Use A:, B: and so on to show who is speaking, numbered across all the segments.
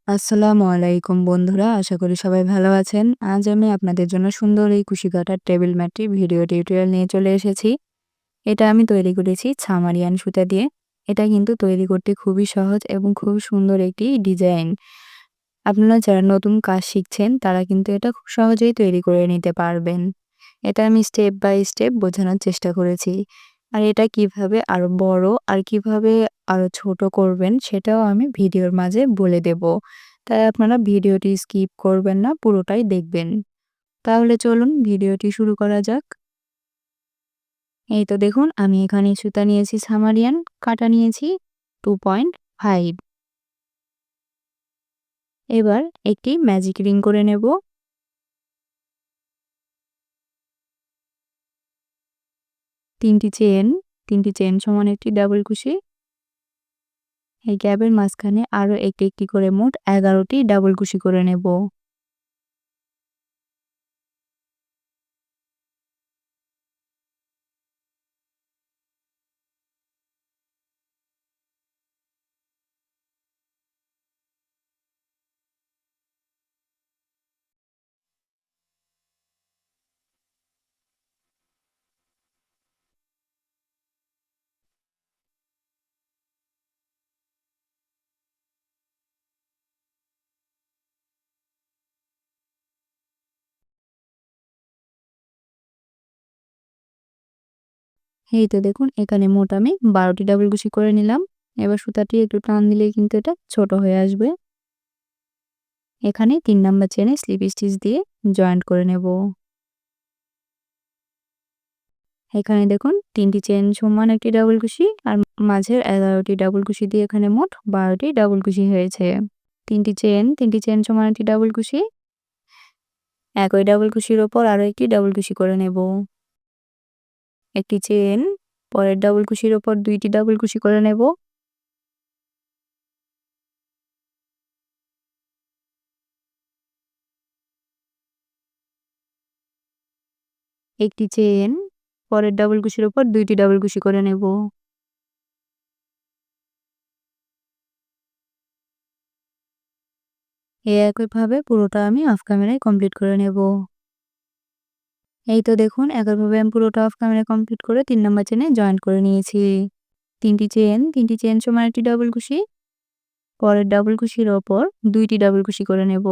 A: আসসালামু আলাইকুম বন্ধুরা, আশা করি সবাই ভালো আছেন। আজ আমি আপনাদের জন্য সুন্দর এই কুশি কাটার টেবিল ম্যাটটি ভিডিও টিউটোরিয়াল নিয়ে চলে এসেছি। এটা আমি তৈরি করেছি ছামারিয়ান সুতা দিয়ে। এটা কিন্তু তৈরি করতে খুবই সহজ এবং খুব সুন্দর একটি ডিজাইন। আপনারা যারা নতুন কাজ শিখছেন তারা কিন্তু এটা খুব সহজেই তৈরি করে নিতে পারবেন। এটা আমি স্টেপ বাই স্টেপ বোঝানোর চেষ্টা করেছি। আর এটা কিভাবে আরো বড় আর কিভাবে আরো ছোট করবেন সেটাও আমি ভিডিওর মাঝে বলে দেব। তাই আপনারা ভিডিওটি স্কিপ করবেন না, পুরোটাই দেখবেন। তাহলে চলুন ভিডিওটি শুরু করা যাক। এই তো দেখুন আমি এখানে সুতা নিয়েছি সামারিয়ান, কাটা নিয়েছি 2.5। এবার একটি ম্যাজিক রিং করে নেব। 3টি চেন, 3টি চেন সমান একটি ডাবল কুশি। এই গ্যাপের মাঝখানে আরো একটি একটি করে মোট 11টি ডাবল কুশি করে নেব। এই তো দেখুন এখানে মোট আমি 12টি ডাবল কুশি করে নিলাম। এবার সুতাটি একটু টান দিলেই কিন্তু এটা ছোট হয়ে আসবে। এখানে 3 নাম্বার চেনে স্লিপ স্টিচ দিয়ে জয়েন্ট করে নেব। এখানে দেখুন 3টি চেন সমান একটি ডাবল কুশি আর মাঝের 11টি ডাবল কুশি দিয়ে এখানে মোট 12টি ডাবল কুশি হয়েছে। 3টি চেন সমান একটি ডাবল কুশি। একই ডাবল কুশির ওপর আরো একটি ডাবল কুশি করে নেব। একটি চেন, পরের ডাবল কুশির ওপর 2টি ডাবল কুশি করে নেব। একটি চেন, পরের ডাবল কুশির উপর 2টি ডাবল কুশি করে নেব। একইভাবে পুরোটা আমি অফ ক্যামেরায় কমপ্লিট করে নেব। এই তো দেখুন একইভাবে আমি পুরোটা অফ ক্যামেরায় কমপ্লিট করে 3 নাম্বার চেনে জয়েন্ট করে নিয়েছি। 3টি চেন সমান একটি ডাবল কুশি, পরের ডাবল কুশির ওপর 2টি ডাবল কুশি করে নেব।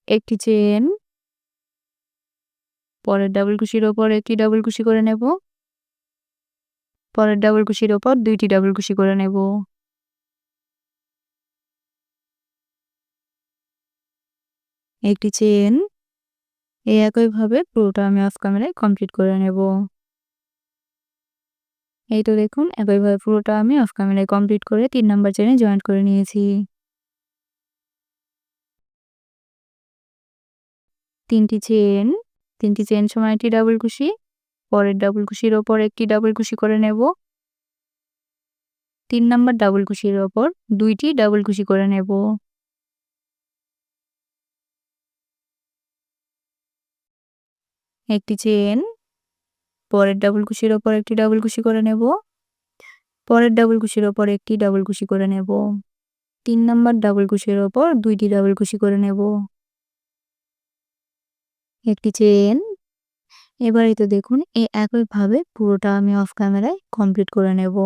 A: একটি চেন, পরের ডাবল কুশির ওপর একটি ডাবল কুশি করে নেব। পরের ডাবল কুশির ওপর 2টি ডাবল কুশি করে নেব। একটি চেন, একইভাবে পুরোটা আমি অফ ক্যামেরায় কমপ্লিট করে নেব। এই তো দেখুন একইভাবে পুরোটা আমি অফ ক্যামেরায় কমপ্লিট করে 3 নাম্বার চেনে জয়েন্ট করে নিয়েছি। 3টি চেন, 3টি চেন সমান একটি ডাবল কুশি, পরের ডাবল কুশির ওপর একটি ডাবল কুশি করে নেব। 3 নাম্বার ডাবল কুশির ওপর 2টি ডাবল কুশি করে নেব। একটি চেন, পরের ডাবল কুশির ওপর একটি ডাবল কুশি করে নেব। পরের ডাবল কুশির ওপর একটি ডাবল কুশি করে নেব। 3 নাম্বার ডাবল কুশির ওপর 2টি ডাবল কুশি করে নেব। একটি চেন। এবারে তো দেখুন একইভাবে পুরোটা আমি অফ ক্যামেরায় কমপ্লিট করে নেব।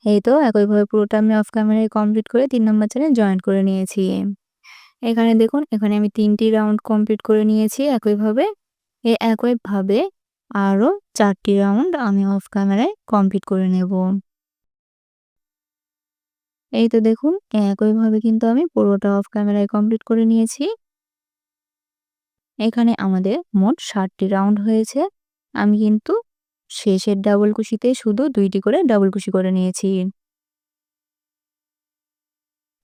A: এই তো একইভাবে পুরোটা আমি অফ ক্যামেরায় কমপ্লিট করে 3 নাম্বার চেনে জয়েন্ট করে নিয়েছি। এখানে দেখুন এখানে আমি 3টি রাউন্ড কমপ্লিট করে নিয়েছি একইভাবে। একইভাবে আরো 4টি রাউন্ড আমি অফ ক্যামেরায় কমপ্লিট করে নেব। এই তো দেখুন একইভাবে কিন্তু আমি পুরোটা অফ ক্যামেরায় কমপ্লিট করে নিয়েছি। এখানে আমাদের মোট 60টি রাউন্ড হয়েছে। আমি কিন্তু শেষের ডাবল কুশিতে শুধু 2টি করে ডাবল কুশি করে নিয়েছি।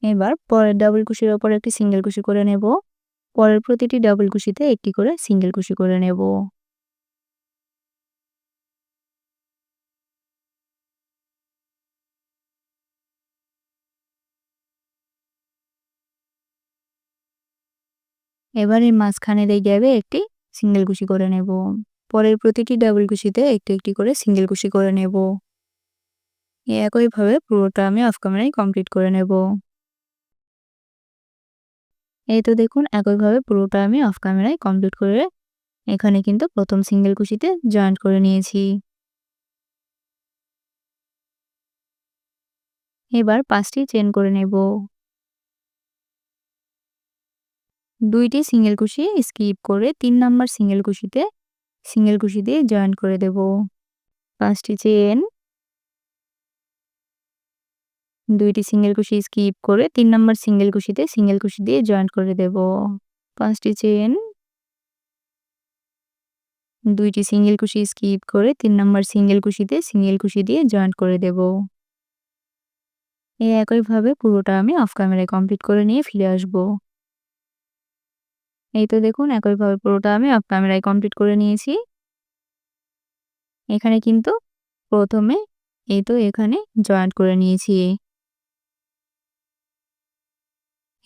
A: এবার পরের ডাবল কুশির ওপর একটি সিঙ্গেল কুশি করে নেব। পরের প্রতিটি ডাবল কুশিতে একটি করে সিঙ্গেল কুশি করে নেব। এবার এর মাঝখানের এই গ্যাপে একটি সিঙ্গেল কুশি করে নেব। পরের প্রতিটি ডাবল কুশিতে একটি একটি করে সিঙ্গেল কুশি করে নেব। একইভাবে পুরোটা আমি অফ ক্যামেরায় কমপ্লিট করে নেব। এই তো দেখুন একইভাবে পুরোটা আমি অফ ক্যামেরায় কমপ্লিট করে এখানে কিন্তু প্রথম সিঙ্গেল কুশিতে জয়েন্ট করে নিয়েছি। এবার ৫ টি চেইন করে নেব। ২ টি সিঙ্গেল কুশি স্কিপ করে ৩ নাম্বার সিঙ্গেল কুশি দিয়ে জয়েন্ট করে দেব। ৫ টি চেইন, ২ টি সিঙ্গেল কুশি স্কিপ করে ৩ নাম্বার সিঙ্গেল কুশি দিয়ে জয়েন্ট করে দেব। ৫ টি চেইন, ২ টি সিঙ্গেল কুশি স্কিপ করে ৩ নাম্বার সিঙ্গেল কুশি দিয়ে জয়েন্ট করে দেব। এই একইভাবে পুরোটা আমি অফ ক্যামেরায় কমপ্লিট করে নিয়ে ফিরে আসব। এই তো দেখুন একইভাবে পুরোটা আমি অফ ক্যামেরায় কমপ্লিট করে নিয়েছি। এখানে কিন্তু প্রথমে এই তো এখানে জয়েন্ট করে নিয়েছি।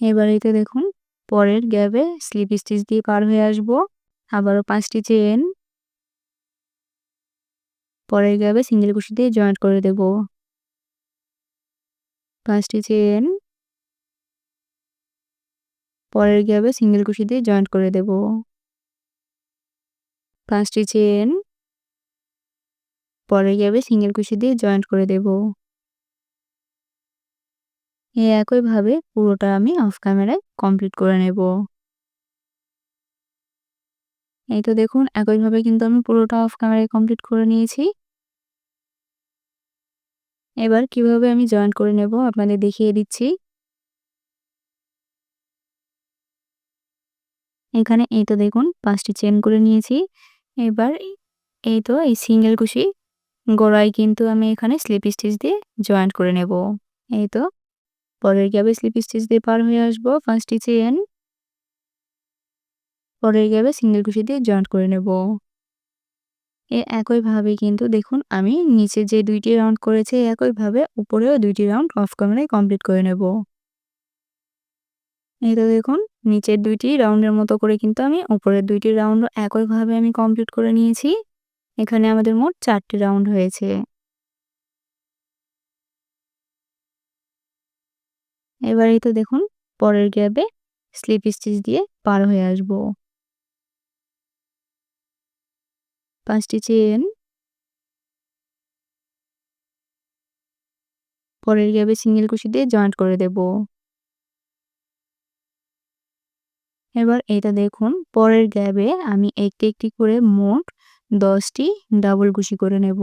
A: এবার এই তো দেখুন পরের গ্যাপে স্লিপ স্টিচ দিয়ে পার হয়ে আসব। আবারও ৫ টি চেইন, পরের গ্যাপে সিঙ্গেল কুশি দিয়ে জয়েন্ট করে দেব। ৫ টি চেইন, পরের গ্যাপে সিঙ্গেল কুশি দিয়ে জয়েন্ট করে দেব। ৫ টি চেইন, পরের গ্যাপে সিঙ্গেল কুশি দিয়ে জয়েন্ট করে দেব। এই একইভাবে পুরোটা আমি অফ ক্যামেরায় কমপ্লিট করে নেব। এই তো দেখুন একইভাবে কিন্তু আমি পুরোটা অফ ক্যামেরায় কমপ্লিট করে নিয়েছি। এবার কিভাবে আমি জয়েন্ট করে নেব আপনাদের দেখিয়ে দিচ্ছি। এখানে এই তো দেখুন ৫ টি চেইন করে নিয়েছি। এবার এই তো এই সিঙ্গেল কুশি গোড়ায় কিন্তু আমি এখানে স্লিপ স্টিচ দিয়ে জয়েন্ট করে নেব। এই তো পরের গ্যাপে স্লিপ স্টিচ দিয়ে পার হয়ে আসব। ৫ টি চেইন, পরের গ্যাপে সিঙ্গেল কুশি দিয়ে জয়েন্ট করে নেব। একইভাবে কিন্তু দেখুন আমি নিচে যে ২ টি রাউন্ড করেছি একইভাবে উপরেও ২ টি রাউন্ড অফ ক্যামেরায় কমপ্লিট করে নেব। এই তো দেখুন নিচের ২ টি রাউন্ডের মতো করে কিন্তু আমি উপরের ২ টি রাউন্ডও একইভাবে আমি কমপ্লিট করে নিয়েছি। এখানে আমাদের মোট ৪ টি রাউন্ড হয়েছে। এবার এই তো দেখুন পরের গ্যাপে স্লিপ স্টিচ দিয়ে পার হয়ে আসব। ৫ টি চেইন, পরের গ্যাপে সিঙ্গেল কুশি দিয়ে জয়েন্ট করে দেব। এবার এটা দেখুন পরের গ্যাপে আমি একটি, একটি করে মোট ১০ টি ডাবল কুশি করে নেব।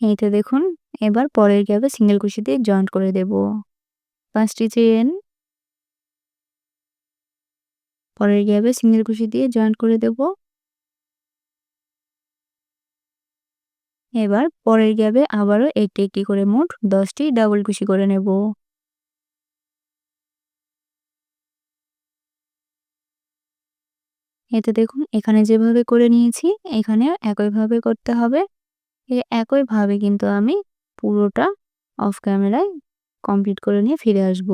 A: এই তো দেখুন এবার পরের গ্যাপে সিঙ্গেল কুশি দিয়ে জয়েন্ট করে দেব। ৫ টি চেইন, পরের গ্যাপে সিঙ্গেল কুশি দিয়ে জয়েন্ট করে দেব। এবার পরের গ্যাপে আবারও একটি, একটি করে মোট ১০ টি ডাবল কুশি করে নেব। এতে দেখুন এখানে যেভাবে করে নিয়েছি এখানেও একইভাবে করতে হবে। একইভাবে কিন্তু আমি পুরোটা অফ ক্যামেরায় কমপ্লিট করে নিয়ে ফিরে আসব।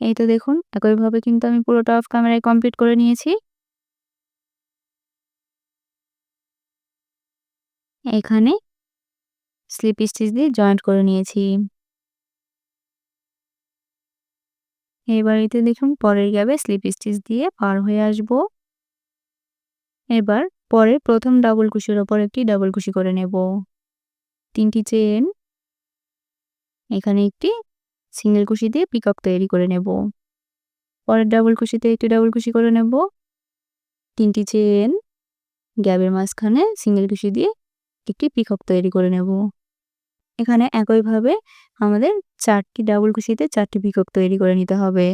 A: এই তো দেখুন একইভাবে কিন্তু আমি পুরোটা অফ ক্যামেরায় কমপ্লিট করে নিয়েছি। এখানে স্লিপ স্টিচ দিয়ে জয়েন্ট করে নিয়েছি। এবার এতে দেখুন পরের গ্যাপে স্লিপ স্টিচ দিয়ে পার হয়ে আসব। এবার পরে প্রথম ডাবল কুশির ওপর একটি ডাবল কুশি করে নেব। ৩ টি চেইন, এখানে একটি সিঙ্গেল কুশি দিয়ে পিকক তৈরি করে নেব। পরের ডাবল কুশিতে একটি ডাবল কুশি করে নেব। ৩ টি চেইন, গ্যাপের মাঝখানে সিঙ্গেল কুশি দিয়ে একটি পিকক তৈরি করে নেব। এখানে একইভাবে আমাদের ৪ টি ডাবল কুশিতে ৪ টি পিকক তৈরি করে নিতে হবে।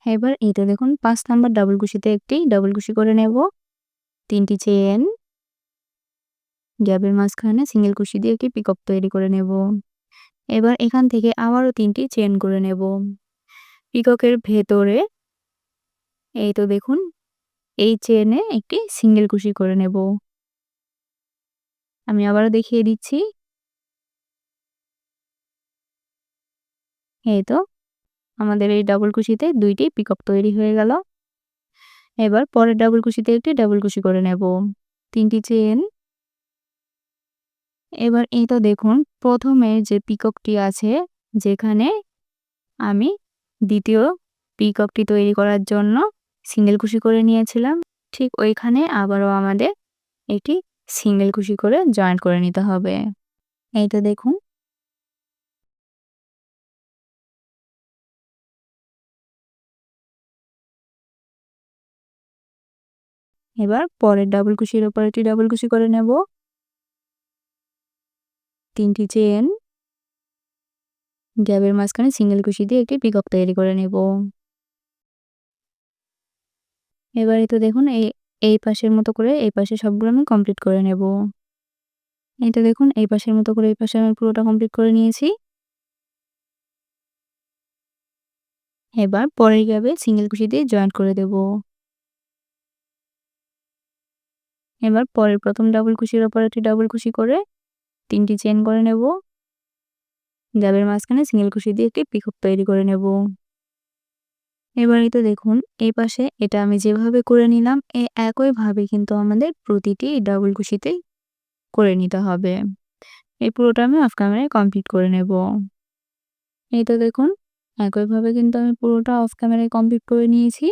A: এবার এটা দেখুন ৫ নাম্বার ডাবল কুশিতে একটি ডাবল কুশি করে নেব। ৩টি চেইন, গ্যাপের মাঝখানে সিঙ্গেল কুশি দিয়ে একটি পিকক তৈরি করে নেব। এবার এখান থেকে আবারও ৩টি চেইন করে নেব। পিককের ভেতরে এই তো দেখুন এই চেইনে একটি সিঙ্গেল কুশি করে নেব। আমি আবারও দেখিয়ে দিচ্ছি। এই তো আমাদের এই ডাবল কুশিতে ২টি পিকক তৈরি হয়ে গেল। এবার পরের ডাবল কুশিতে একটি ডাবল কুশি করে নেব। ৩টি চেইন। এবার এই তো দেখুন প্রথমে যে পিককটি আছে, যেখানে আমি দ্বিতীয় পিককটি তৈরি করার জন্য সিঙ্গেল কুশি করে নিয়েছিলাম, ঠিক ওইখানে আবারও আমাদের একটি সিঙ্গেল কুশি করে জয়েন্ট করে নিতে হবে। এই তো দেখুন। এবার পরের ডাবল কুশির উপর একটি ডাবল কুশি করে নেব। ৩টি চেইন, গ্যাপের মাঝখানে সিঙ্গেল কুশি দিয়ে একটি পিকক তৈরি করে নেব। এবার এই তো দেখুন এই পাশের মতো করে এই পাশে সবগুলো আমি কমপ্লিট করে নেব। এই তো দেখুন এই পাশের মতো করে এই পাশে আমি পুরোটা কমপ্লিট করে নিয়েছি। এবার পরের গ্যাপে সিঙ্গেল কুশি দিয়ে জয়েন্ট করে দেব। এবার পরের প্রথম ডাবল কুশির উপর একটি ডাবল কুশি করে ৩টি চেইন করে নেব। গ্যাপের মাঝখানে সিঙ্গেল কুশি দিয়ে একটি পিকক তৈরি করে নেব। এবারে তো দেখুন এই পাশে এটা আমি যেভাবে করে নিলাম একইভাবে কিন্তু আমাদের প্রতিটি ডাবল কুশিতেই করে নিতে হবে। এই পুরোটা আমি অফ ক্যামেরায় কমপ্লিট করে নেব। এই তো দেখুন একইভাবে কিন্তু আমি পুরোটা অফ ক্যামেরায় কমপ্লিট করে নিয়েছি।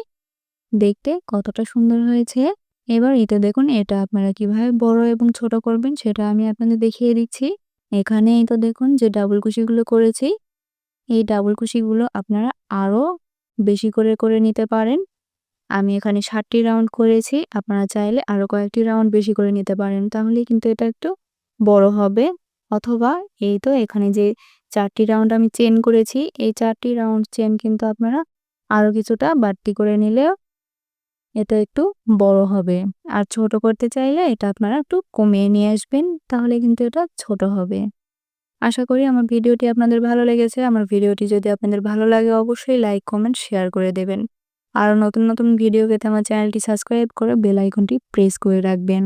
A: দেখতে কতটা সুন্দর হয়েছে। এবার এটা দেখুন এটা আপনারা কিভাবে বড় এবং ছোট করবেন সেটা আমি আপনাদের দেখিয়ে দিচ্ছি। এখানে এই তো দেখুন যে ডাবল কুশিগুলো করেছি, এই ডাবল কুশিগুলো আপনারা আরও বেশি করে নিতে পারেন। আমি এখানে ৭টি রাউন্ড করেছি, আপনারা চাইলে আরও কয়েকটি রাউন্ড বেশি করে নিতে পারেন, তাহলে কিন্তু এটা একটু বড় হবে। অথবা এই তো এখানে যে ৪টি রাউন্ড আমি চেইন করেছি, এই ৪টি রাউন্ড চেইন কিন্তু আপনারা আরও কিছুটা বাড়তি করে নিলেও এটা একটু বড় হবে। আর ছোট করতে চাইলে এটা আপনারা একটু কমিয়ে নিয়ে আসবেন, তাহলে কিন্তু এটা ছোট হবে। আশা করি আমার ভিডিওটি আপনাদের ভালো লেগেছে। আমার ভিডিওটি যদি আপনাদের ভালো লাগে অবশ্যই লাইক, কমেন্ট, শেয়ার করে দেবেন। আরও নতুন ভিডিও পেতে আমার চ্যানেলটি সাবস্ক্রাইব করে বেল আইকনটি প্রেস করে রাখবেন।